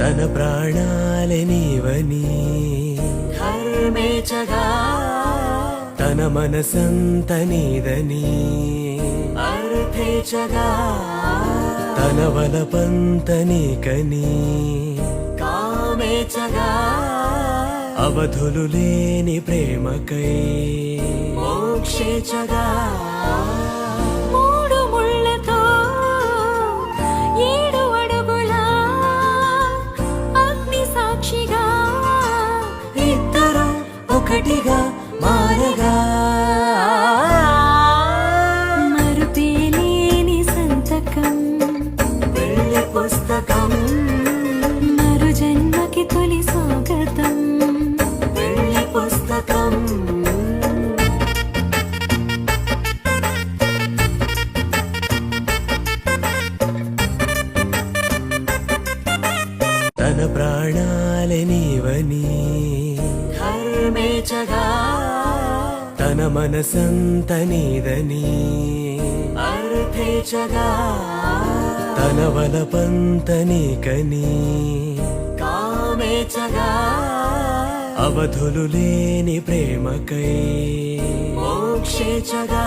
తన ప్రాణాలే నీవని ధర్మేచగా తన మనసంత నీదని అర్థేచగా తన వలపంత నీకని కామేచగా అవధులు లేని ప్రేమకై మోక్షేచగా మూడు ముళ్ళతో 7 అడుగుల అగ్ని సాక్షిగా ఇద్దరు ఒకటిగా మారగా మరుపేలేని సంతకం వెళ్ళి పుస్తకం మరు జన్మకి తొలి స్వాగతం వెళ్ళి పుస్తకం తన ప్రాణాలే నీవని ధర్మేచగా తన మనసంత నీదని అర్థేచగా తన వలపంత నీకని కామేచగా అవధులు లేని ప్రేమకై మోక్షేచగా